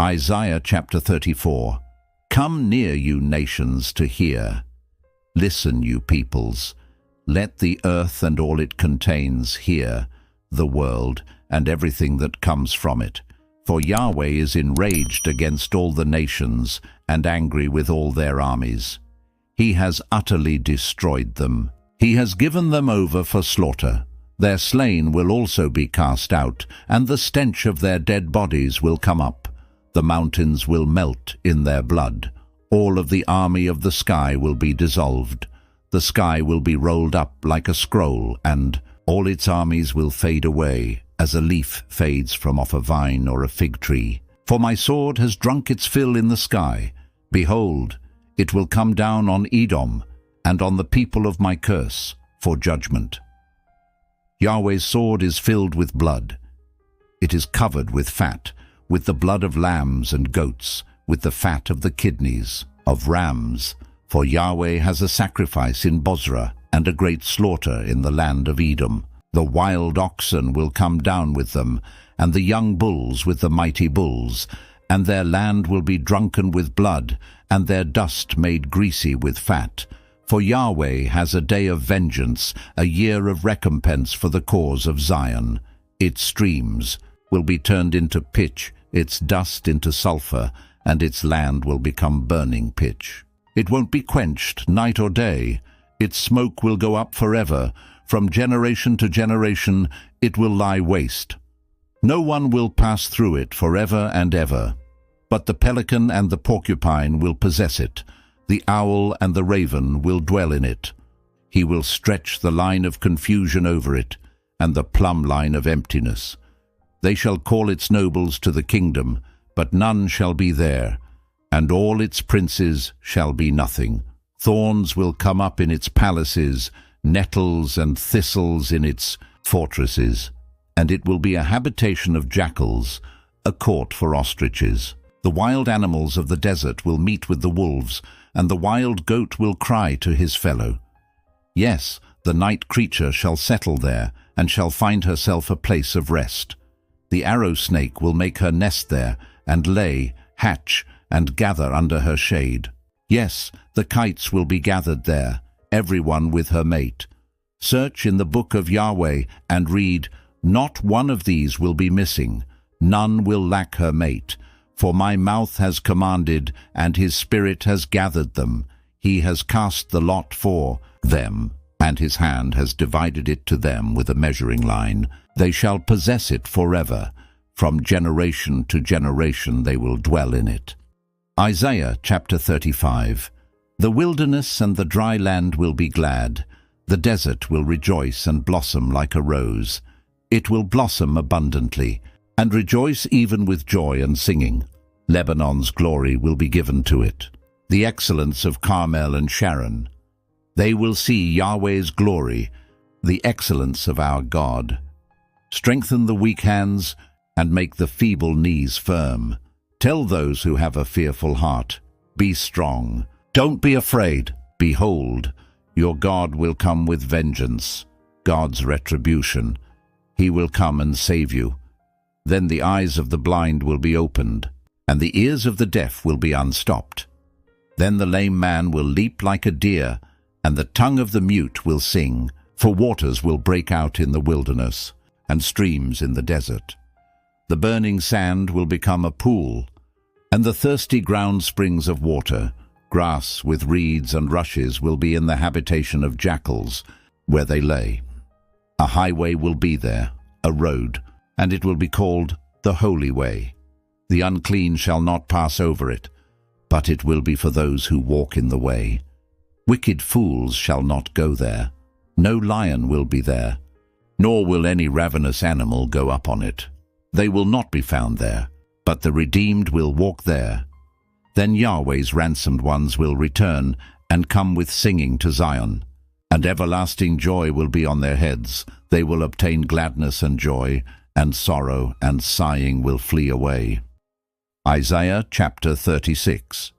Isaiah chapter 34. Come near, you nations, to hear. Listen, you peoples. Let the earth and all it contains hear, the world and everything that comes from it. For Yahweh is enraged against all the nations and angry with all their armies. He has utterly destroyed them. He has given them over for slaughter. Their slain will also be cast out, and the stench of their dead bodies will come up. The mountains will melt in their blood. All of the army of the sky will be dissolved. The sky will be rolled up like a scroll, and all its armies will fade away, as a leaf fades from off a vine or a fig tree. For my sword has drunk its fill in the sky. Behold, it will come down on Edom, and on the people of my curse, for judgment. Yahweh's sword is filled with blood. It is covered with fat, with the blood of lambs and goats, with the fat of the kidneys of rams. For Yahweh has a sacrifice in Bozrah, and a great slaughter in the land of Edom. The wild oxen will come down with them, and the young bulls with the mighty bulls, and their land will be drunken with blood, and their dust made greasy with fat. For Yahweh has a day of vengeance, a year of recompense for the cause of Zion. Its streams will be turned into pitch, its dust into sulfur, and its land will become burning pitch. It won't be quenched night or day. Its smoke will go up forever. From generation to generation it will lie waste. No one will pass through it forever and ever. But the pelican and the porcupine will possess it. The owl and the raven will dwell in it. He will stretch the line of confusion over it, and the plumb line of emptiness. They shall call its nobles to the kingdom, but none shall be there, and all its princes shall be nothing. Thorns will come up in its palaces, nettles and thistles in its fortresses, and it will be a habitation of jackals, a court for ostriches. The wild animals of the desert will meet with the wolves, and the wild goat will cry to his fellow. Yes, the night creature shall settle there, and shall find herself a place of rest. The arrow snake will make her nest there, and lay, hatch, and gather under her shade. Yes, the kites will be gathered there, every one with her mate. Search in the book of Yahweh, and read, not one of these will be missing, none will lack her mate. For my mouth has commanded, and his spirit has gathered them. He has cast the lot for them, and his hand has divided it to them with a measuring line. They shall possess it forever. From generation to generation they will dwell in it. Isaiah chapter 35. The wilderness and the dry land will be glad. The desert will rejoice and blossom like a rose. It will blossom abundantly, and rejoice even with joy and singing. Lebanon's glory will be given to it, the excellence of Carmel and Sharon. They will see Yahweh's glory, the excellence of our God. Strengthen the weak hands, and make the feeble knees firm. Tell those who have a fearful heart, be strong. Don't be afraid. Behold, your God will come with vengeance, God's retribution. He will come and save you. Then the eyes of the blind will be opened, and the ears of the deaf will be unstopped. Then the lame man will leap like a deer, and the tongue of the mute will sing. For waters will break out in the wilderness, and streams in the desert. The burning sand will become a pool, and the thirsty ground springs of water. Grass with reeds and rushes will be in the habitation of jackals, where they lay. A highway will be there, a road, and it will be called the Holy Way. The unclean shall not pass over it, but it will be for those who walk in the way. Wicked fools shall not go there. No lion will be there, nor will any ravenous animal go up on it. They will not be found there, but the redeemed will walk there. Then Yahweh's ransomed ones will return and come with singing to Zion, and everlasting joy will be on their heads. They will obtain gladness and joy, and sorrow and sighing will flee away. Isaiah chapter 36.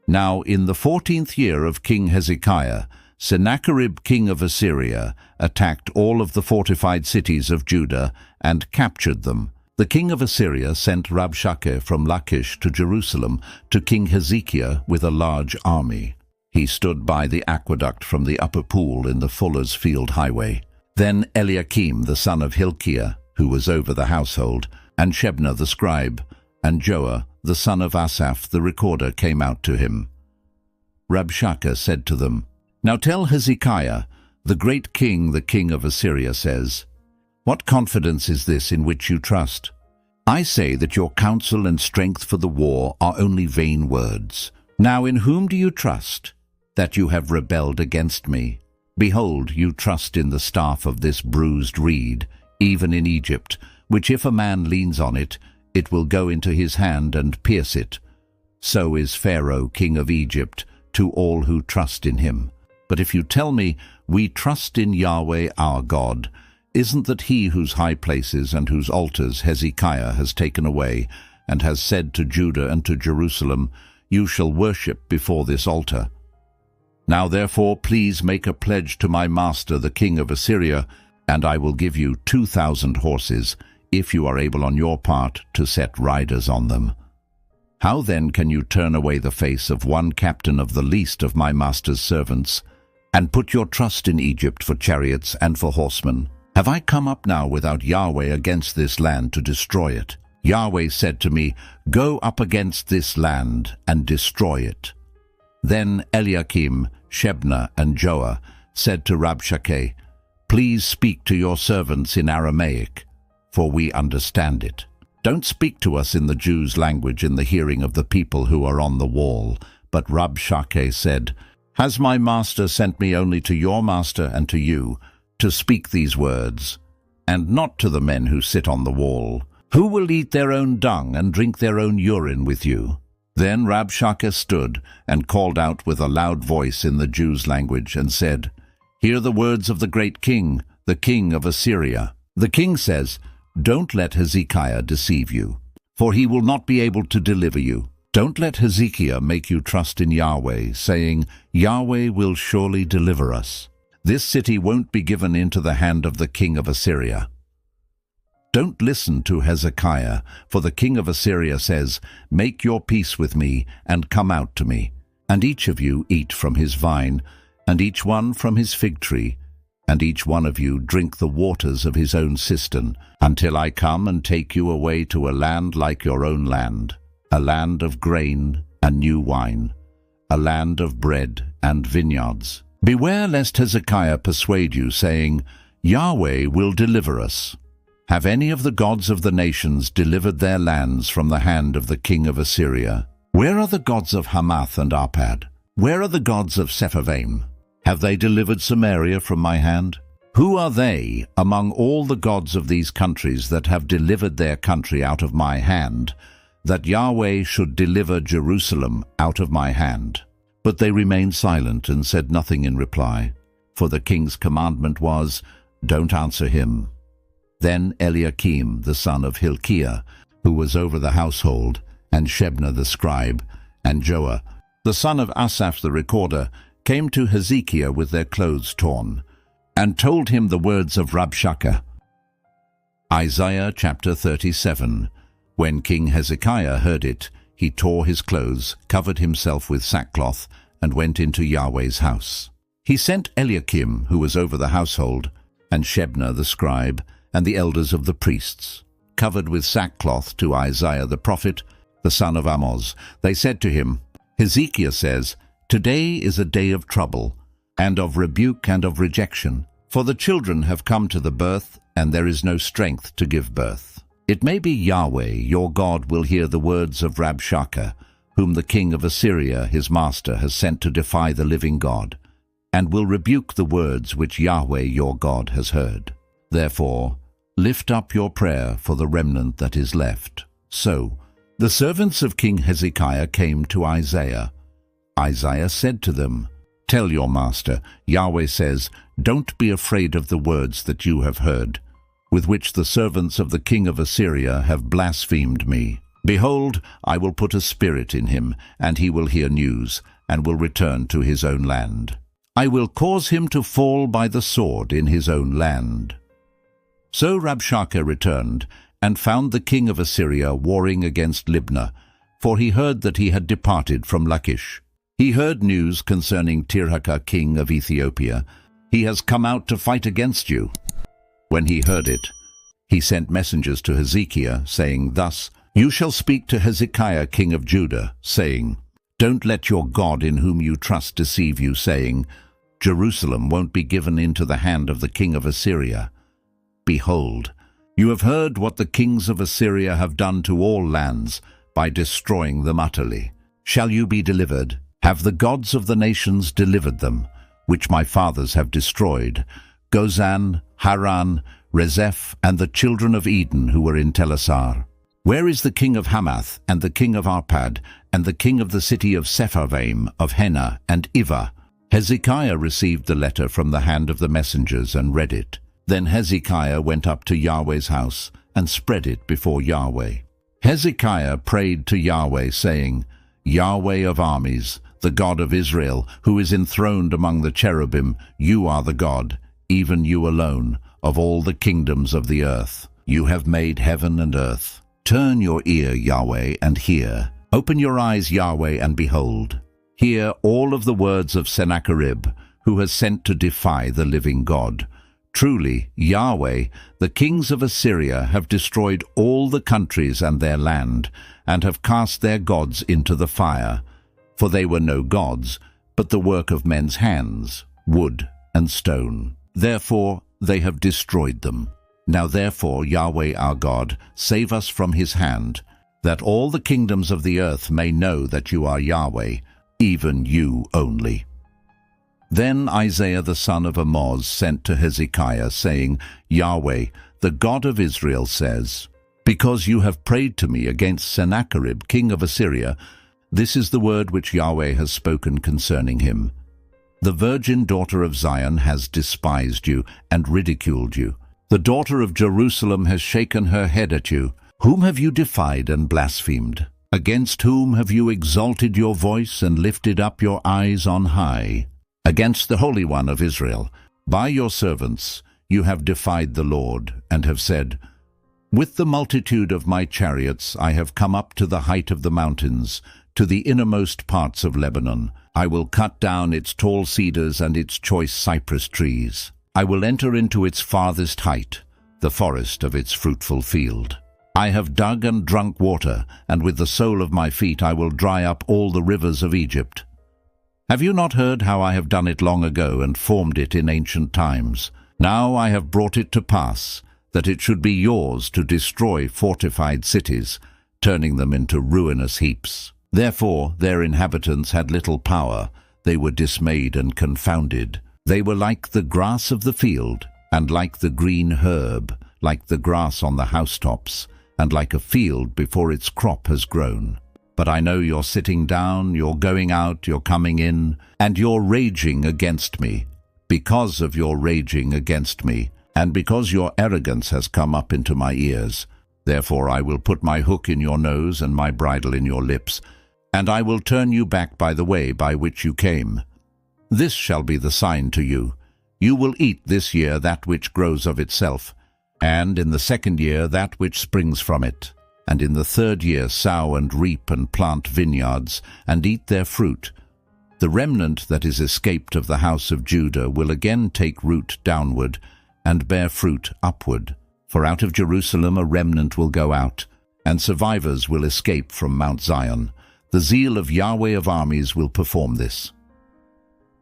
Now in the 14th year of King Hezekiah, Sennacherib king of Assyria attacked all of the fortified cities of Judah and captured them, The king of Assyria sent Rabshakeh from Lachish to Jerusalem to King Hezekiah with a large army. He stood by the aqueduct from the upper pool in the Fuller's Field highway. Then Eliakim the son of Hilkiah, who was over the household, and Shebna the scribe, and Joah the son of Asaph the recorder came out to him. Rabshakeh said to them, "Now tell Hezekiah, the great king, the king of Assyria says, what confidence is this in which you trust? I say that your counsel and strength for the war are only vain words. Now in whom do you trust, that you have rebelled against me? Behold, you trust in the staff of this bruised reed, even in Egypt, which if a man leans on it, it will go into his hand and pierce it. So is Pharaoh, king of Egypt, to all who trust in him. But if you tell me, we trust in Yahweh our God, isn't that he whose high places and whose altars Hezekiah has taken away, and has said to Judah and to Jerusalem, you shall worship before this altar? Now therefore please make a pledge to my master the king of Assyria, and I will give you 2,000 horses, if you are able on your part to set riders on them. How then can you turn away the face of one captain of the least of my master's servants, and put your trust in Egypt for chariots and for horsemen? Have I come up now without Yahweh against this land to destroy it? Yahweh said to me, go up against this land and destroy it. Then Eliakim, Shebna, and Joah said to Rabshakeh, please speak to your servants in Aramaic, for we understand it. Don't speak to us in the Jews' language in the hearing of the people who are on the wall. But Rabshakeh said, has my master sent me only to your master and to you, to speak these words, and not to the men who sit on the wall? Who will eat their own dung and drink their own urine with you? Then Rabshakeh stood and called out with a loud voice in the Jews' language and said, hear the words of the great king, the king of Assyria. The king says, don't let Hezekiah deceive you, for he will not be able to deliver you. Don't let Hezekiah make you trust in Yahweh, saying, Yahweh will surely deliver us. This city won't be given into the hand of the king of Assyria. Don't listen to Hezekiah, for the king of Assyria says, make your peace with me and come out to me, and each of you eat from his vine, and each one from his fig tree, and each one of you drink the waters of his own cistern, until I come and take you away to a land like your own land, a land of grain and new wine, a land of bread and vineyards. Beware lest Hezekiah persuade you, saying, Yahweh will deliver us. Have any of the gods of the nations delivered their lands from the hand of the king of Assyria? Where are the gods of Hamath and Arpad? Where are the gods of Sepharvaim? Have they delivered Samaria from my hand? Who are they among all the gods of these countries that have delivered their country out of my hand, that Yahweh should deliver Jerusalem out of my hand? But they remained silent and said nothing in reply, for the king's commandment was, don't answer him. Then Eliakim, the son of Hilkiah, who was over the household, and Shebna the scribe, and Joah, the son of Asaph the recorder, came to Hezekiah with their clothes torn, and told him the words of Rabshakeh. Isaiah chapter 37. When King Hezekiah heard it, he tore his clothes, covered himself with sackcloth, and went into Yahweh's house. He sent Eliakim, who was over the household, and Shebna the scribe, and the elders of the priests, covered with sackcloth, to Isaiah the prophet, the son of Amoz. They said to him, Hezekiah says, today is a day of trouble, and of rebuke and of rejection, for the children have come to the birth, and there is no strength to give birth. It may be Yahweh, your God, will hear the words of Rabshakeh, whom the king of Assyria, his master, has sent to defy the living God, and will rebuke the words which Yahweh, your God, has heard. Therefore, lift up your prayer for the remnant that is left. So, the servants of King Hezekiah came to Isaiah. Isaiah said to them, tell your master, Yahweh says, don't be afraid of the words that you have heard, with which the servants of the king of Assyria have blasphemed me. Behold, I will put a spirit in him, and he will hear news, and will return to his own land. I will cause him to fall by the sword in his own land. So Rabshakeh returned, and found the king of Assyria warring against Libnah, for he heard that he had departed from Lachish. He heard news concerning Tirhakah king of Ethiopia. He has come out to fight against you. When he heard it, he sent messengers to Hezekiah, saying thus, You shall speak to Hezekiah king of Judah, saying, Don't let your God in whom you trust deceive you, saying, Jerusalem won't be given into the hand of the king of Assyria. Behold, you have heard what the kings of Assyria have done to all lands by destroying them utterly. Shall you be delivered? Have the gods of the nations delivered them, which my fathers have destroyed, Gozan, Haran, Rezeph, and the children of Eden who were in Telassar? Where is the king of Hamath, and the king of Arpad, and the king of the city of Sepharvaim, of Hena, and Ivah? Hezekiah received the letter from the hand of the messengers and read it. Then Hezekiah went up to Yahweh's house and spread it before Yahweh. Hezekiah prayed to Yahweh, saying, Yahweh of armies, the God of Israel, who is enthroned among the cherubim, you are the God, even you alone, of all the kingdoms of the earth. You have made heaven and earth. Turn your ear, Yahweh, and hear. Open your eyes, Yahweh, and behold. Hear all of the words of Sennacherib, who has sent to defy the living God. Truly, Yahweh, the kings of Assyria have destroyed all the countries and their land, and have cast their gods into the fire. For they were no gods, but the work of men's hands, wood and stone. Therefore they have destroyed them. Now therefore, Yahweh our God, save us from his hand, that all the kingdoms of the earth may know that you are Yahweh, even you only. Then Isaiah the son of Amoz sent to Hezekiah, saying, Yahweh, the God of Israel, says, Because you have prayed to me against Sennacherib king of Assyria, this is the word which Yahweh has spoken concerning him. The virgin daughter of Zion has despised you and ridiculed you. The daughter of Jerusalem has shaken her head at you. Whom have you defied and blasphemed? Against whom have you exalted your voice and lifted up your eyes on high? Against the Holy One of Israel. By your servants you have defied the Lord, and have said, With the multitude of my chariots I have come up to the height of the mountains, to the innermost parts of Lebanon. I will cut down its tall cedars and its choice cypress trees. I will enter into its farthest height, the forest of its fruitful field. I have dug and drunk water, and with the sole of my feet I will dry up all the rivers of Egypt. Have you not heard how I have done it long ago and formed it in ancient times? Now I have brought it to pass, that it should be yours to destroy fortified cities, turning them into ruinous heaps. Therefore their inhabitants had little power, they were dismayed and confounded. They were like the grass of the field, and like the green herb, like the grass on the housetops, and like a field before its crop has grown. But I know you're sitting down, you're going out, you're coming in, and you're raging against me. Because of your raging against me, and because your arrogance has come up into my ears, therefore I will put my hook in your nose and my bridle in your lips, and I will turn you back by the way by which you came. This shall be the sign to you. You will eat this year that which grows of itself, and in the second year that which springs from it, and in the third year sow and reap and plant vineyards, and eat their fruit. The remnant that is escaped of the house of Judah will again take root downward, and bear fruit upward. For out of Jerusalem a remnant will go out, and survivors will escape from Mount Zion. The zeal of Yahweh of armies will perform this.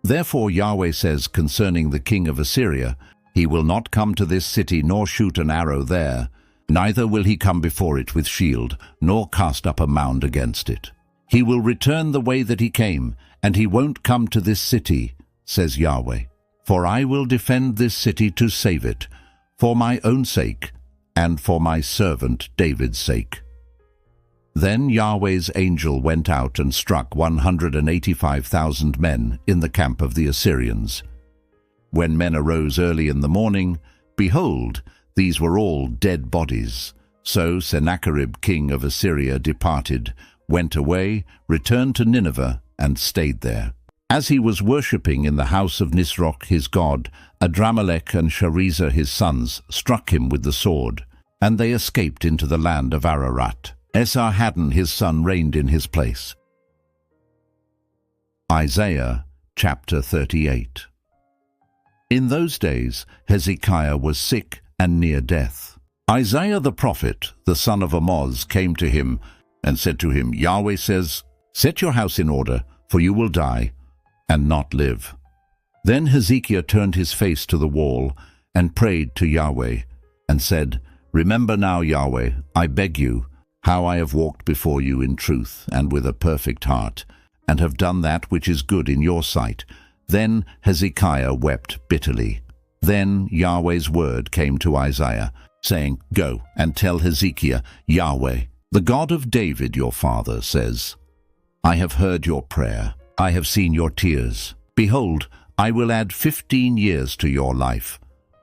Therefore Yahweh says concerning the king of Assyria, He will not come to this city nor shoot an arrow there, neither will he come before it with shield, nor cast up a mound against it. He will return the way that he came, and he won't come to this city, says Yahweh. For I will defend this city to save it, for my own sake, and for my servant David's sake. Then Yahweh's angel went out and struck 185,000 men in the camp of the Assyrians. When men arose early in the morning, behold, these were all dead bodies. So Sennacherib king of Assyria departed, went away, returned to Nineveh, and stayed there. As he was worshipping in the house of Nisroch his god, Adramelech and Sharezer his sons struck him with the sword. and they escaped into the land of Ararat. Esarhaddon his son reigned in his place. Isaiah chapter 38. In those days Hezekiah was sick and near death. Isaiah the prophet, the son of Amoz, came to him and said to him, Yahweh says, Set your house in order, for you will die and not live. Then Hezekiah turned his face to the wall and prayed to Yahweh and said, Remember now, Yahweh, I beg you, how I have walked before you in truth and with a perfect heart, and have done that which is good in your sight. Then Hezekiah wept bitterly. Then Yahweh's word came to Isaiah, saying, Go and tell Hezekiah, Yahweh, the God of David your father, says, I have heard your prayer, I have seen your tears. Behold, I will add 15 years to your life.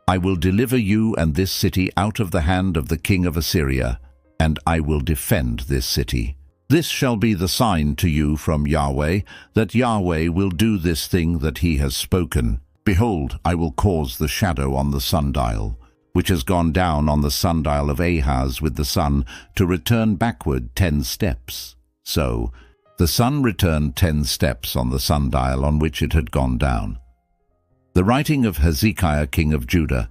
I will deliver you and this city out of the hand of the king of Assyria, and I will defend this city. This shall be the sign to you from Yahweh, that Yahweh will do this thing that he has spoken. Behold, I will cause the shadow on the sundial, which has gone down on the sundial of Ahaz with the sun, to return backward 10 steps. So the sun returned 10 steps on the sundial on which it had gone down. The writing of Hezekiah king of Judah.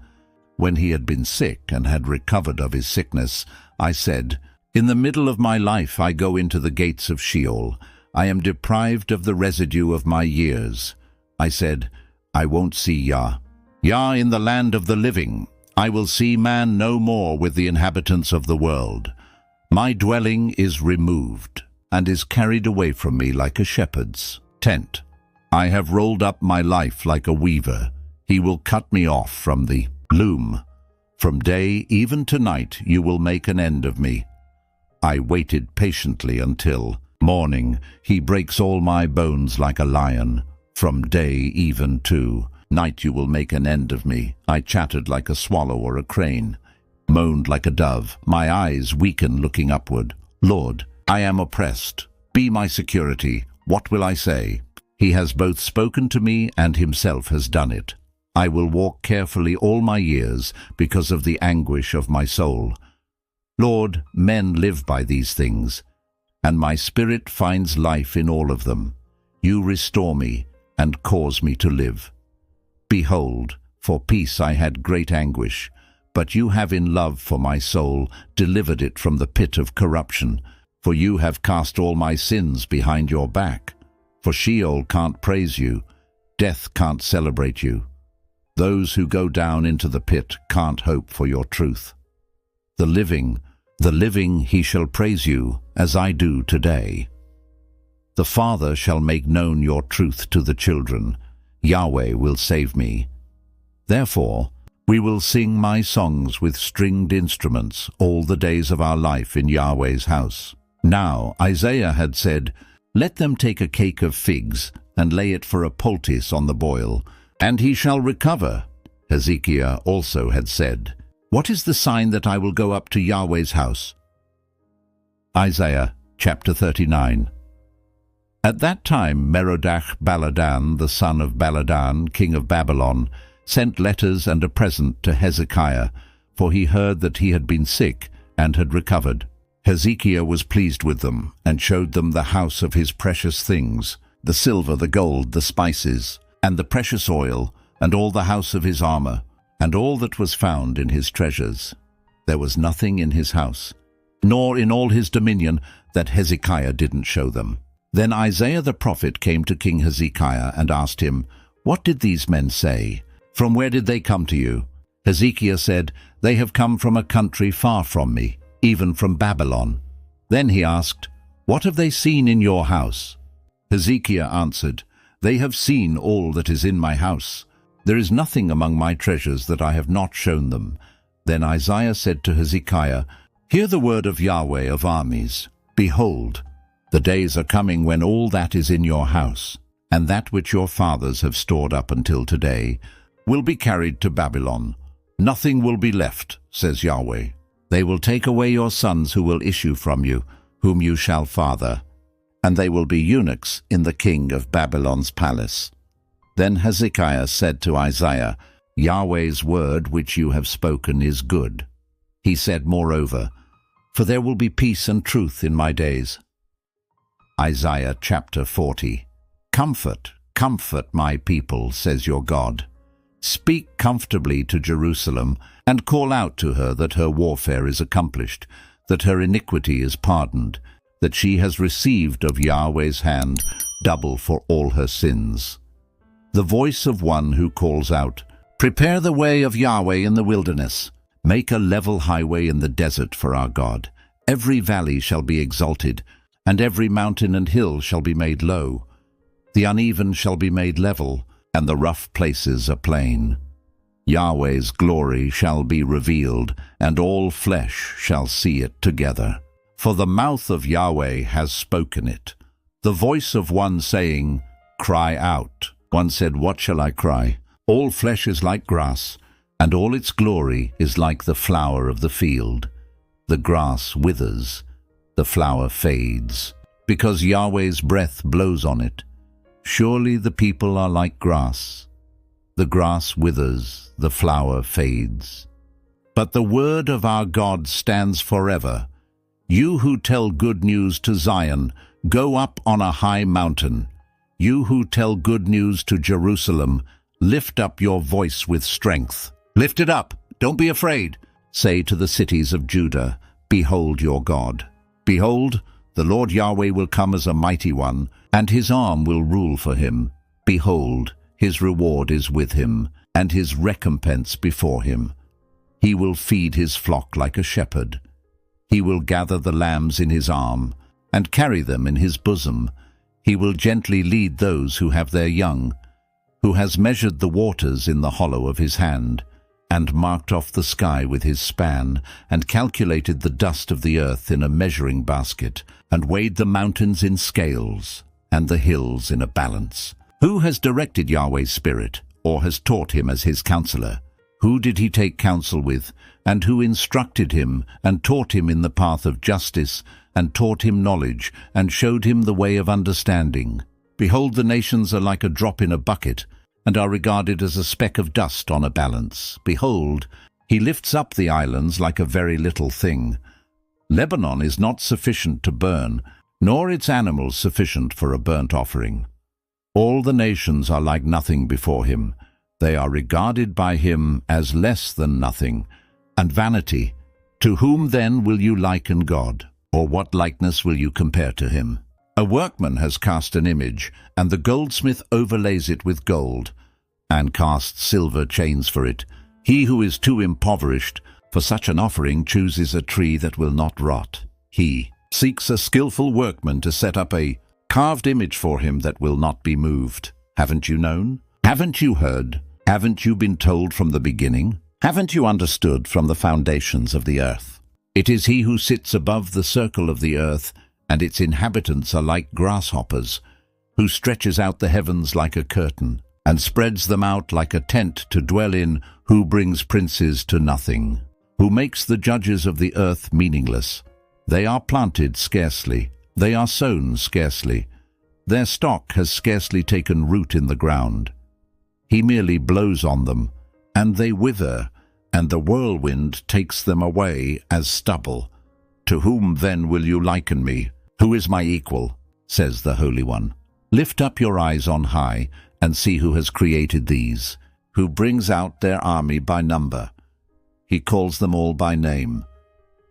When he had been sick and had recovered of his sickness, I said, In the middle of my life I go into the gates of Sheol. I am deprived of the residue of my years. I said, I won't see Yah. Yah in the land of the living. I will see man no more with the inhabitants of the world. My dwelling is removed, and is carried away from me like a shepherd's tent. I have rolled up my life like a weaver. He will cut me off from the loom. From day even to night you will make an end of me. I waited patiently until morning. He breaks all my bones like a lion. From day even to night you will make an end of me. I chattered like a swallow or a crane, moaned like a dove, my eyes weaken looking upward. Lord, I am oppressed. Be my security. What will I say? He has both spoken to me and himself has done it. I will walk carefully all my years because of the anguish of my soul. Lord, men live by these things, and my spirit finds life in all of them. You restore me and cause me to live. Behold, for peace I had great anguish, but you have in love for my soul delivered it from the pit of corruption, for you have cast all my sins behind your back. For Sheol can't praise you, death can't celebrate you. Those who go down into the pit can't hope for your truth. The living he shall praise you, as I do today. The Father shall make known your truth to the children. Yahweh will save me. Therefore, we will sing my songs with stringed instruments all the days of our life in Yahweh's house. Now Isaiah had said, Let them take a cake of figs, and lay it for a poultice on the boil, and he shall recover. Hezekiah also had said, What is the sign that I will go up to Yahweh's house? Isaiah chapter 39. At that time Merodach-Baladan, the son of Baladan, king of Babylon, sent letters and a present to Hezekiah, for he heard that he had been sick and had recovered. Hezekiah was pleased with them, and showed them the house of his precious things, the silver, the gold, the spices, and the precious oil, and all the house of his armor, and all that was found in his treasures. There was nothing in his house, nor in all his dominion, that Hezekiah didn't show them. Then Isaiah the prophet came to King Hezekiah and asked him, What did these men say? From where did they come to you? Hezekiah said, They have come from a country far from me, even from Babylon. Then he asked, What have they seen in your house? Hezekiah answered, They have seen all that is in my house. There is nothing among my treasures that I have not shown them. Then Isaiah said to Hezekiah, Hear the word of Yahweh of armies. Behold, the days are coming when all that is in your house, and that which your fathers have stored up until today, will be carried to Babylon. Nothing will be left, says Yahweh. They will take away your sons who will issue from you, whom you shall father, and they will be eunuchs in the king of Babylon's palace. Then Hezekiah said to Isaiah, Yahweh's word which you have spoken is good. He said, moreover, for there will be peace and truth in my days. Isaiah chapter 40. Comfort, comfort my people, says your God. Speak comfortably to Jerusalem, and call out to her that her warfare is accomplished, that her iniquity is pardoned, that she has received of Yahweh's hand double for all her sins. The voice of one who calls out, prepare the way of Yahweh in the wilderness. Make a level highway in the desert for our God. Every valley shall be exalted, and every mountain and hill shall be made low. The uneven shall be made level, and the rough places a plain. Yahweh's glory shall be revealed, and all flesh shall see it together. For the mouth of Yahweh has spoken it. The voice of one saying, cry out. One said, what shall I cry? All flesh is like grass, and all its glory is like the flower of the field. The grass withers, the flower fades, because Yahweh's breath blows on it. Surely the people are like grass. The grass withers, the flower fades. But the word of our God stands forever. You who tell good news to Zion, go up on a high mountain. You who tell good news to Jerusalem, lift up your voice with strength. Lift it up, don't be afraid. Say to the cities of Judah, behold your God. Behold, the Lord Yahweh will come as a mighty one, and his arm will rule for him. Behold, his reward is with him, and his recompense before him. He will feed his flock like a shepherd. He will gather the lambs in his arm, and carry them in his bosom. He will gently lead those who have their young, who has measured the waters in the hollow of his hand, and marked off the sky with his span, and calculated the dust of the earth in a measuring basket, and weighed the mountains in scales, and the hills in a balance. Who has directed Yahweh's spirit, or has taught him as his counselor? Who did he take counsel with, and who instructed him, and taught him in the path of justice, and taught him knowledge, and showed him the way of understanding? Behold, the nations are like a drop in a bucket, and are regarded as a speck of dust on a balance. Behold, he lifts up the islands like a very little thing. Lebanon is not sufficient to burn, nor its animals sufficient for a burnt offering. All the nations are like nothing before him. They are regarded by him as less than nothing, and vanity. To whom then will you liken God, or what likeness will you compare to him? A workman has cast an image, and the goldsmith overlays it with gold, and casts silver chains for it. He who is too impoverished for such an offering chooses a tree that will not rot. He seeks a skillful workman to set up a carved image for him that will not be moved. Haven't you known? Haven't you heard? Haven't you been told from the beginning? Haven't you understood from the foundations of the earth? It is he who sits above the circle of the earth, and its inhabitants are like grasshoppers, who stretches out the heavens like a curtain, and spreads them out like a tent to dwell in, who brings princes to nothing, who makes the judges of the earth meaningless. They are planted scarcely, they are sown scarcely, their stock has scarcely taken root in the ground. He merely blows on them, and they wither, and the whirlwind takes them away as stubble. To whom then will you liken me? Who is my equal? Says the Holy One. Lift up your eyes on high, and see who has created these, who brings out their army by number. He calls them all by name.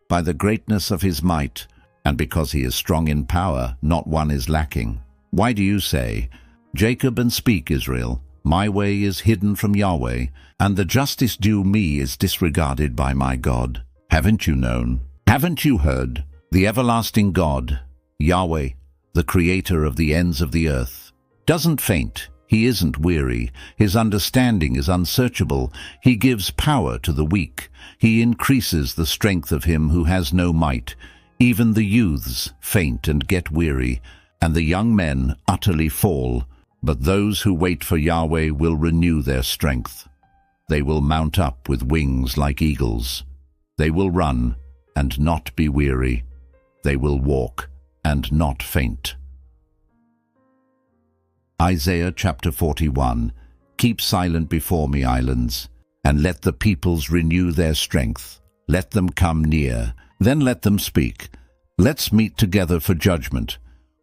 By the greatness of his might, and because he is strong in power, not one is lacking. Why do you say, Jacob, and speak, Israel? My way is hidden from Yahweh, and the justice due me is disregarded by my God. Haven't you known? Haven't you heard? The everlasting God, Yahweh, the creator of the ends of the earth, doesn't faint. He isn't weary. His understanding is unsearchable. He gives power to the weak. He increases the strength of him who has no might. Even the youths faint and get weary, and the young men utterly fall. But those who wait for Yahweh will renew their strength. They will mount up with wings like eagles. They will run and not be weary. They will walk and not faint. Isaiah chapter 41. Keep silent before me, islands, and let the peoples renew their strength. Let them come near, then let them speak. Let's meet together for judgment.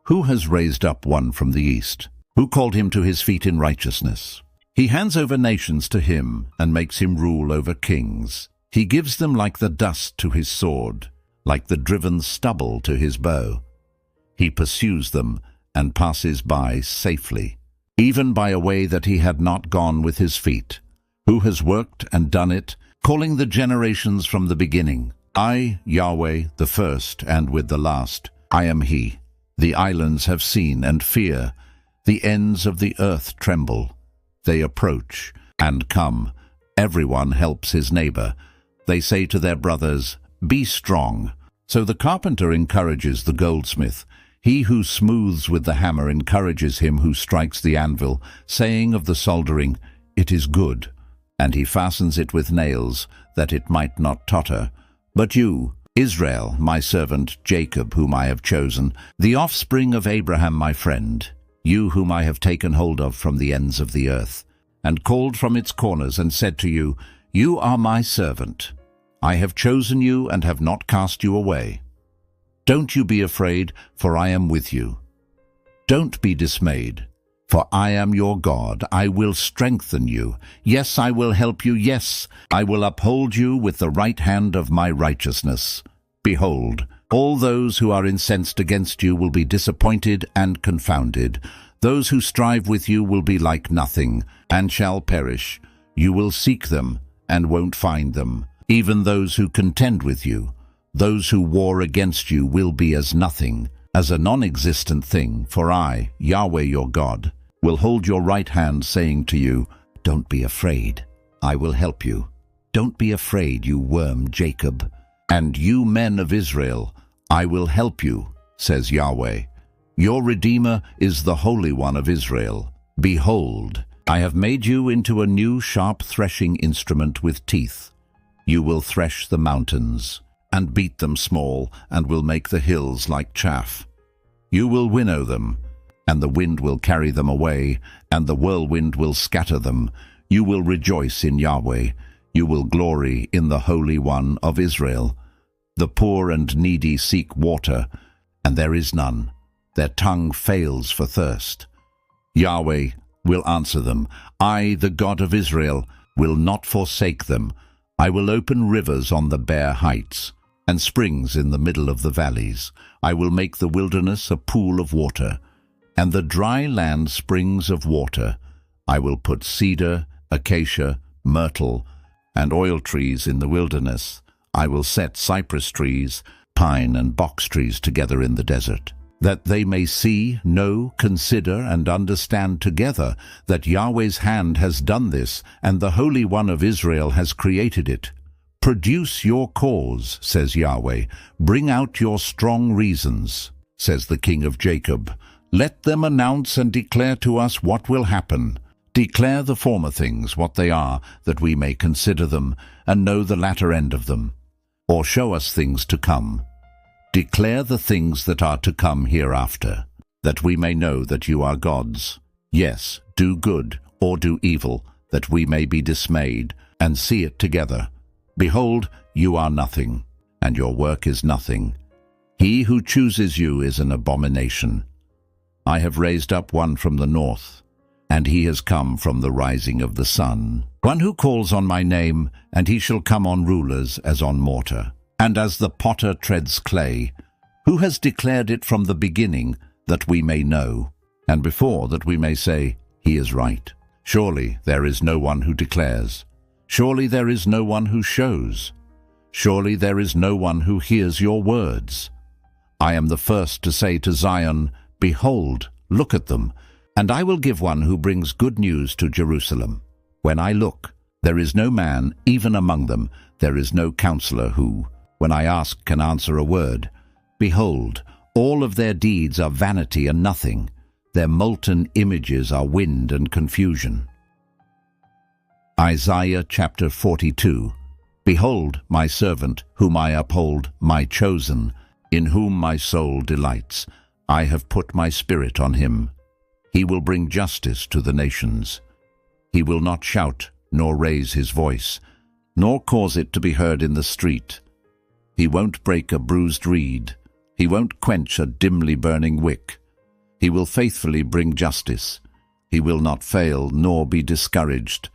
Who has raised up one from the east? Who called him to his feet in righteousness? He hands over nations to him and makes him rule over kings. He gives them like the dust to his sword, like the driven stubble to his bow. He pursues them and passes by safely, even by a way that he had not gone with his feet. Who has worked and done it, calling the generations from the beginning? I, Yahweh, the first and with the last, I am he. The islands have seen and fear. The ends of the earth tremble. They approach and come. Everyone helps his neighbor. They say to their brothers, "Be strong." So the carpenter encourages the goldsmith. He who smooths with the hammer encourages him who strikes the anvil, saying of the soldering, "It is good." And he fastens it with nails, that it might not totter. But you, Israel, my servant, Jacob, whom I have chosen, the offspring of Abraham, my friend, you whom I have taken hold of from the ends of the earth, and called from its corners, and said to you, "You are my servant. I have chosen you and have not cast you away. Don't you be afraid, for I am with you. Don't be dismayed, for I am your God. I will strengthen you. Yes, I will help you. Yes, I will uphold you with the right hand of my righteousness. Behold, all those who are incensed against you will be disappointed and confounded. Those who strive with you will be like nothing, and shall perish. You will seek them, and won't find them. Even those who contend with you, those who war against you, will be as nothing, as a non-existent thing. For I, Yahweh your God, will hold your right hand, saying to you, "Don't be afraid. I will help you. Don't be afraid, you worm Jacob. And you men of Israel, I will help you, says Yahweh. Your Redeemer is the Holy One of Israel. Behold, I have made you into a new sharp threshing instrument with teeth. You will thresh the mountains, and beat them small, and will make the hills like chaff. You will winnow them, and the wind will carry them away, and the whirlwind will scatter them. You will rejoice in Yahweh. You will glory in the Holy One of Israel. The poor and needy seek water, and there is none. Their tongue fails for thirst. Yahweh will answer them. I, the God of Israel, will not forsake them. I will open rivers on the bare heights, and springs in the middle of the valleys. I will make the wilderness a pool of water, and the dry land springs of water. I will put cedar, acacia, myrtle, and oil trees in the wilderness. I will set cypress trees, pine and box trees together in the desert, that they may see, know, consider, and understand together that Yahweh's hand has done this, and the Holy One of Israel has created it. Produce your cause, says Yahweh. Bring out your strong reasons, says the King of Jacob. Let them announce and declare to us what will happen. Declare the former things, what they are, that we may consider them, and know the latter end of them. Or show us things to come. Declare the things that are to come hereafter, that we may know that you are gods. Yes, do good, or do evil, that we may be dismayed, and see it together. Behold, you are nothing, and your work is nothing. He who chooses you is an abomination. I have raised up one from the north, and he has come from the rising of the sun. One who calls on my name, and he shall come on rulers as on mortar, and as the potter treads clay, who has declared it from the beginning, that we may know, and before that we may say, he is right. Surely there is no one who declares. Surely there is no one who shows. Surely there is no one who hears your words. I am the first to say to Zion, Behold, look at them, and I will give one who brings good news to Jerusalem. When I look, there is no man, even among them, there is no counselor who, when I ask, can answer a word. Behold, all of their deeds are vanity and nothing. Their molten images are wind and confusion. Isaiah chapter 42. Behold, my servant, whom I uphold, my chosen, in whom my soul delights. I have put my spirit on him. He will bring justice to the nations. He will not shout, nor raise his voice. nor cause it to be heard in the street. He won't break a bruised reed. He won't quench a dimly burning wick. He will faithfully bring justice. He will not fail nor be discouraged,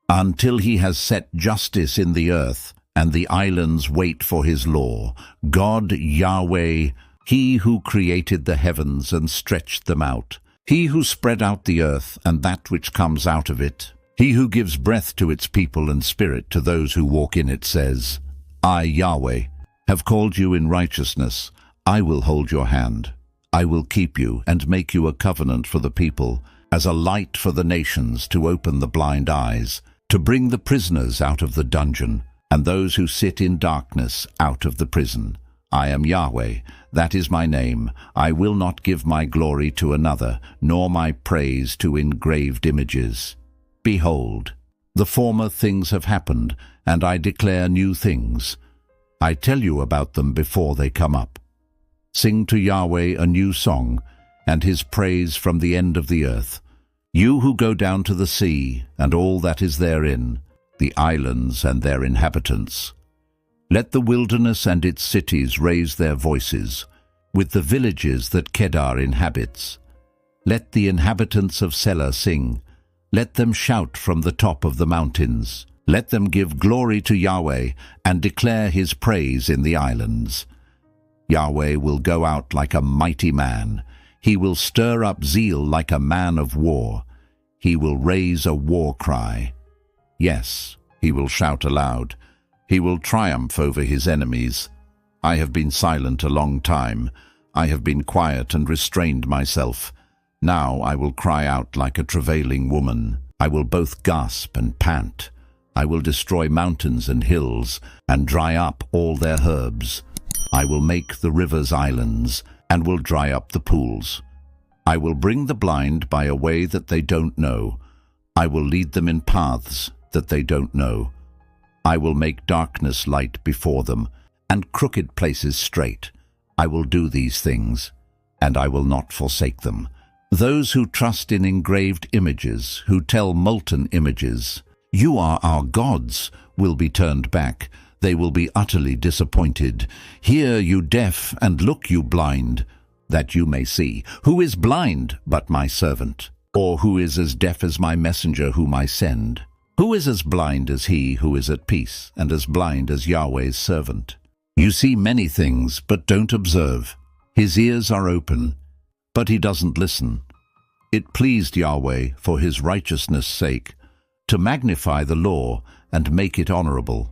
until he has set justice in the earth, and the islands wait for his law. God Yahweh, he who created the heavens and stretched them out, he who spread out the earth and that which comes out of it, he who gives breath to its people and spirit to those who walk in it, says, I, Yahweh, have called you in righteousness. I will hold your hand. I will keep you and make you a covenant for the people, as a light for the nations, to open the blind eyes, to bring the prisoners out of the dungeon, and those who sit in darkness out of the prison. I am Yahweh, that is my name. I will not give my glory to another, nor my praise to engraved images. Behold, the former things have happened, and I declare new things. I tell you about them before they come up. Sing to Yahweh a new song, and his praise from the end of the earth. You who go down to the sea, and all that is therein, the islands and their inhabitants. Let the wilderness and its cities raise their voices, with the villages that Kedar inhabits. Let the inhabitants of Selah sing. Let them shout from the top of the mountains. Let them give glory to Yahweh and declare his praise in the islands. Yahweh will go out like a mighty man. He will stir up zeal like a man of war. He will raise a war cry. Yes, he will shout aloud. He will triumph over his enemies. I have been silent a long time. I have been quiet and restrained myself. Now I will cry out like a travailing woman. I will both gasp and pant. I will destroy mountains and hills, and dry up all their herbs. I will make the rivers islands, and will dry up the pools. I will bring the blind by a way that they don't know. I will lead them in paths that they don't know. I will make darkness light before them, and crooked places straight. I will do these things, and I will not forsake them. Those who trust in engraved images, who tell molten images, "You are our gods," will be turned back. They will be utterly disappointed. Hear, you deaf, and look, you blind, that you may see. Who is blind but my servant? Or who is as deaf as my messenger whom I send? Who is as blind as he who is at peace, and as blind as Yahweh's servant? You see many things, but don't observe. His ears are open, but he doesn't listen. It pleased Yahweh, for his righteousness' sake, to magnify the law and make it honorable.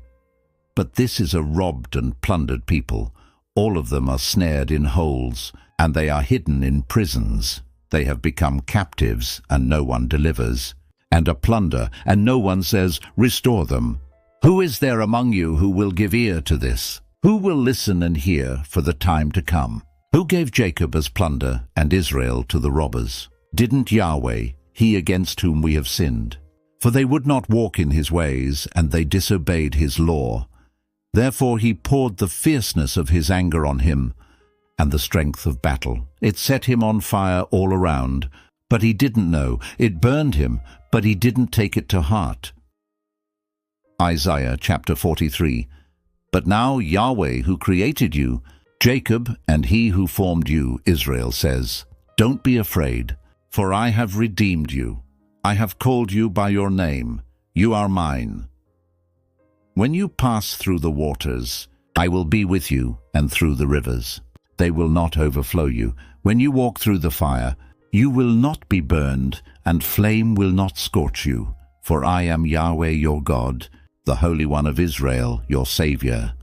But this is a robbed and plundered people. All of them are snared in holes, and they are hidden in prisons. They have become captives, and no one delivers, and a plunder, and no one says, "Restore them." Who is there among you who will give ear to this? Who will listen and hear for the time to come? Who gave Jacob as plunder and Israel to the robbers? Didn't Yahweh, he against whom we have sinned? For they would not walk in his ways, and they disobeyed his law. Therefore he poured the fierceness of his anger on him, and the strength of battle. It set him on fire all around, but he didn't know. It burned him, but he didn't take it to heart. Isaiah chapter 43. But now Yahweh, who created you, Jacob, and he who formed you, Israel, says, "Don't be afraid, for I have redeemed you. I have called you by your name. You are mine. When you pass through the waters, I will be with you, and through the rivers. They will not overflow you. When you walk through the fire, you will not be burned, and flame will not scorch you. For I am Yahweh your God, the Holy One of Israel, your Savior.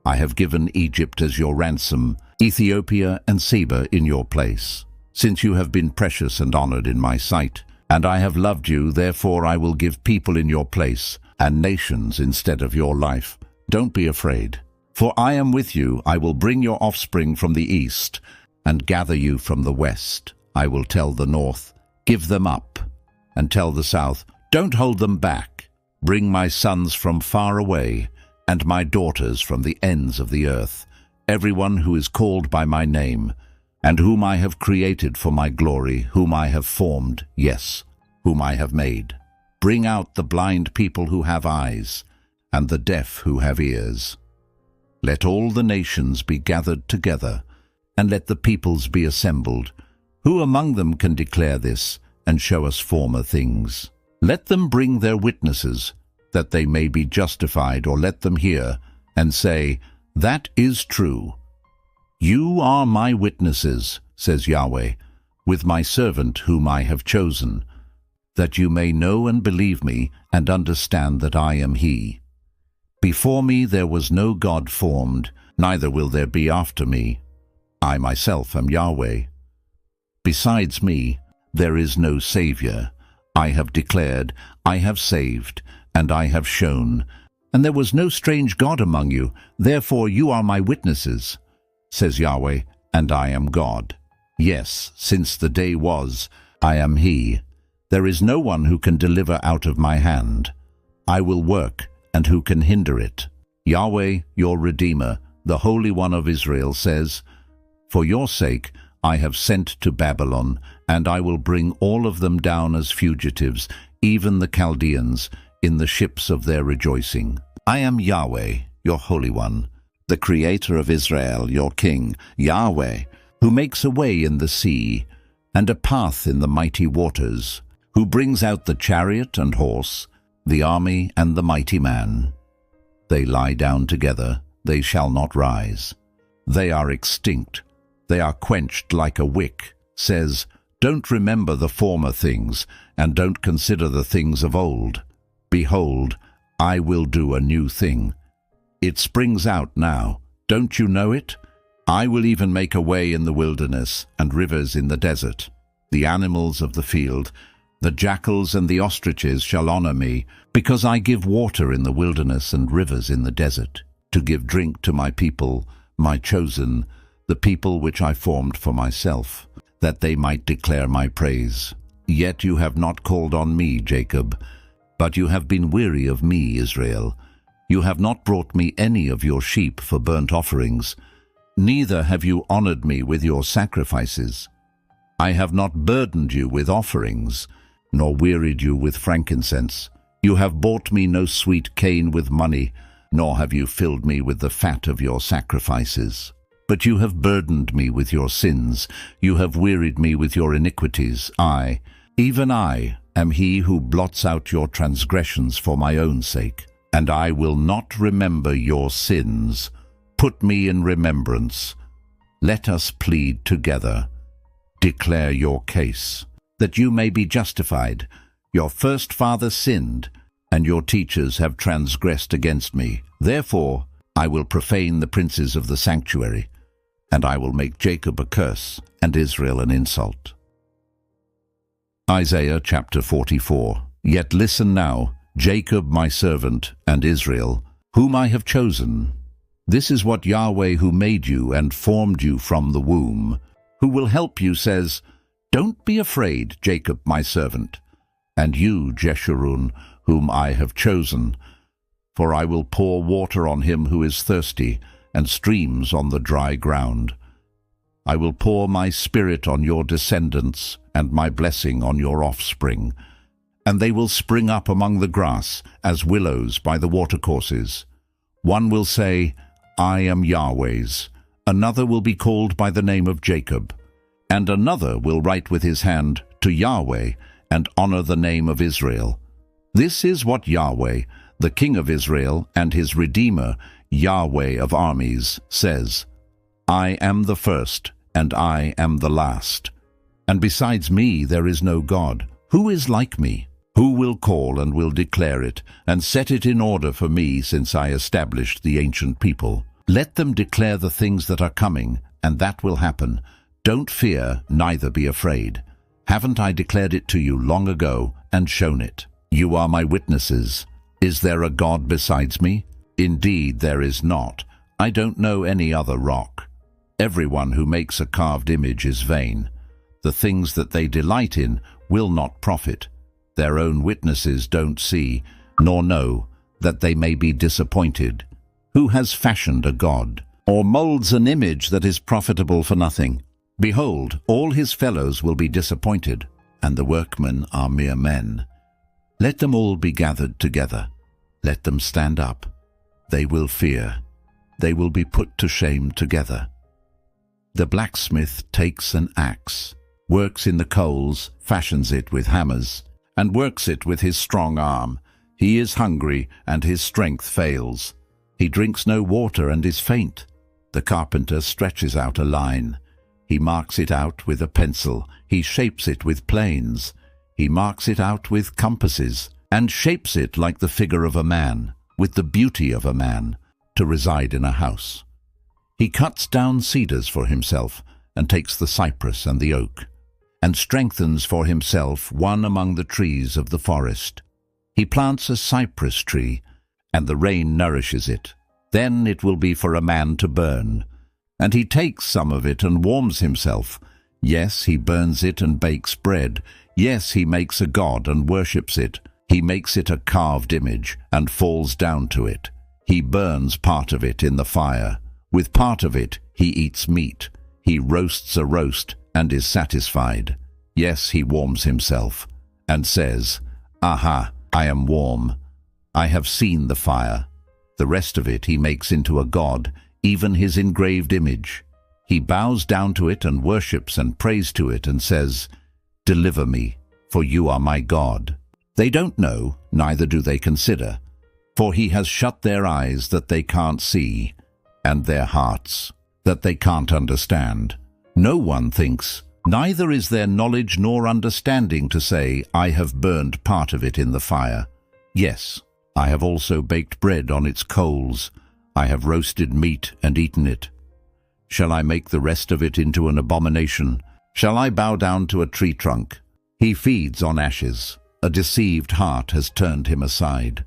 I have given Egypt as your ransom, Ethiopia and Seba in your place. Since you have been precious and honored in my sight, and I have loved you, therefore I will give people in your place, and nations instead of your life. Don't be afraid, for I am with you. I will bring your offspring from the east, and gather you from the west. I will tell the north, "Give them up," and tell the south, "Don't hold them back." Bring my sons from far away, and my daughters from the ends of the earth, everyone who is called by my name, and whom I have created for my glory, whom I have formed, yes, whom I have made. Bring out the blind people who have eyes, and the deaf who have ears. Let all the nations be gathered together, and let the peoples be assembled. Who among them can declare this, and show us former things? Let them bring their witnesses, that they may be justified, or let them hear, and say, that is true. You are my witnesses, says Yahweh, with my servant whom I have chosen, that you may know and believe me, and understand that I am he. Before me there was no God formed, neither will there be after me. I myself am Yahweh. Besides me there is no Savior. I have declared, I have saved, and I have shown. And there was no strange God among you, therefore you are my witnesses, says Yahweh, and I am God. Yes, since the day was, I am he. There is no one who can deliver out of my hand. I will work, and who can hinder it? Yahweh, your Redeemer, the Holy One of Israel, says, for your sake I have sent to Babylon, and I will bring all of them down as fugitives, even the Chaldeans, in the ships of their rejoicing. I am Yahweh, your Holy One, the Creator of Israel, your King, Yahweh, who makes a way in the sea, and a path in the mighty waters, who brings out the chariot and horse, the army and the mighty man. They lie down together, they shall not rise. They are extinct, they are quenched like a wick, says, don't remember the former things, and don't consider the things of old. Behold, I will do a new thing. It springs out now, don't you know it? I will even make a way in the wilderness, and rivers in the desert. The animals of the field, the jackals and the ostriches shall honor me, because I give water in the wilderness and rivers in the desert, to give drink to my people, my chosen, the people which I formed for myself, that they might declare my praise. Yet you have not called on me, Jacob, but you have been weary of me, Israel. You have not brought me any of your sheep for burnt offerings, neither have you honored me with your sacrifices. I have not burdened you with offerings, nor wearied you with frankincense. You have bought me no sweet cane with money, nor have you filled me with the fat of your sacrifices. But you have burdened me with your sins, you have wearied me with your iniquities. I, even I, am he who blots out your transgressions for my own sake, and I will not remember your sins. Put me in remembrance. Let us plead together. Declare your case, that you may be justified. Your first father sinned, and your teachers have transgressed against me. Therefore I will profane the princes of the sanctuary, and I will make Jacob a curse, and Israel an insult. Isaiah chapter 44. Yet listen now, Jacob my servant, and Israel, whom I have chosen. This is what Yahweh, who made you and formed you from the womb, who will help you, says, don't be afraid, Jacob my servant, and you, Jeshurun, whom I have chosen. For I will pour water on him who is thirsty, and streams on the dry ground. I will pour my spirit on your descendants, and my blessing on your offspring. And they will spring up among the grass, as willows by the watercourses. One will say, I am Yahweh's. Another will be called by the name of Jacob. And another will write with his hand, to Yahweh, and honor the name of Israel. This is what Yahweh, the King of Israel, and his Redeemer, Yahweh of armies, says, I am the first, and I am the last. And besides me there is no God. Who is like me? Who will call and will declare it, and set it in order for me, since I established the ancient people? Let them declare the things that are coming, and that will happen. Don't fear, neither be afraid. Haven't I declared it to you long ago, and shown it? You are my witnesses. Is there a God besides me? Indeed, there is not. I don't know any other rock. Everyone who makes a carved image is vain. The things that they delight in will not profit. Their own witnesses don't see, nor know, that they may be disappointed. Who has fashioned a god, or molds an image that is profitable for nothing? Behold, all his fellows will be disappointed, and the workmen are mere men. Let them all be gathered together. Let them stand up. They will fear. They will be put to shame together. The blacksmith takes an axe, works in the coals, fashions it with hammers, and works it with his strong arm. He is hungry, and his strength fails. He drinks no water and is faint. The carpenter stretches out a line. He marks it out with a pencil. He shapes it with planes. He marks it out with compasses, and shapes it like the figure of a man, with the beauty of a man, to reside in a house. He cuts down cedars for himself, and takes the cypress and the oak, and strengthens for himself one among the trees of the forest. He plants a cypress tree, and the rain nourishes it. Then it will be for a man to burn. And he takes some of it and warms himself. Yes, he burns it and bakes bread. Yes, he makes a god and worships it. He makes it a carved image and falls down to it. He burns part of it in the fire. With part of it he eats meat. He roasts a roast and is satisfied. Yes, he warms himself and says, "Aha, I am warm. I have seen the fire." The rest of it he makes into a god, even his engraved image. He bows down to it and worships and prays to it and says, "Deliver me, for you are my God." They don't know, neither do they consider, for he has shut their eyes that they can't see, and their hearts that they can't understand. No one thinks, neither is there knowledge nor understanding to say, "I have burned part of it in the fire." Yes, I have also baked bread on its coals. I have roasted meat and eaten it. Shall I make the rest of it into an abomination? Shall I bow down to a tree trunk? He feeds on ashes. A deceived heart has turned him aside.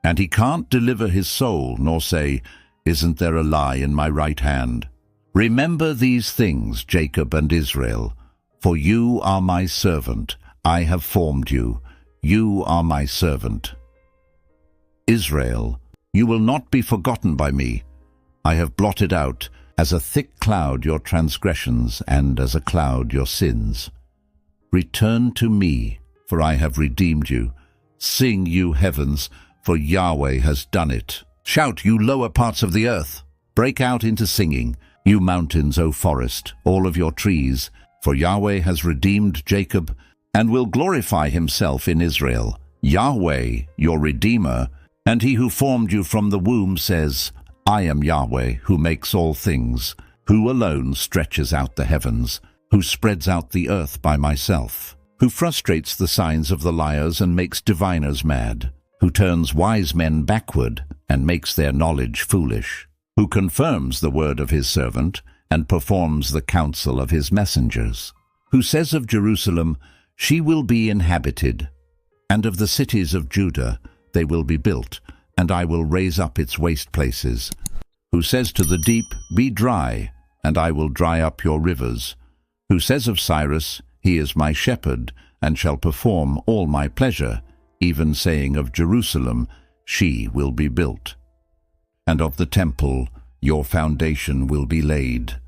And he can't deliver his soul, nor say, "Isn't there a lie in my right hand?" Remember these things, Jacob and Israel, for you are my servant. I have formed you. You are my servant. Israel, you will not be forgotten by me. I have blotted out as a thick cloud your transgressions, and as a cloud your sins. Return to me, for I have redeemed you. Sing, you heavens, for Yahweh has done it. Shout, you lower parts of the earth. Break out into singing, you mountains, O forest, all of your trees, for Yahweh has redeemed Jacob, and will glorify himself in Israel. Yahweh, your Redeemer, and he who formed you from the womb says, "I am Yahweh, who makes all things, who alone stretches out the heavens, who spreads out the earth by myself, who frustrates the signs of the liars and makes diviners mad, who turns wise men backward and makes their knowledge foolish, who confirms the word of his servant and performs the counsel of his messengers, who says of Jerusalem, 'She will be inhabited,' and of the cities of Judah, 'They will be built, and I will raise up its waste places,' who says to the deep, 'Be dry,' and I will dry up your rivers, who says of Cyrus, 'He is my shepherd, and shall perform all my pleasure,' even saying of Jerusalem, 'She will be built.' And of the temple, 'Your foundation will be laid.'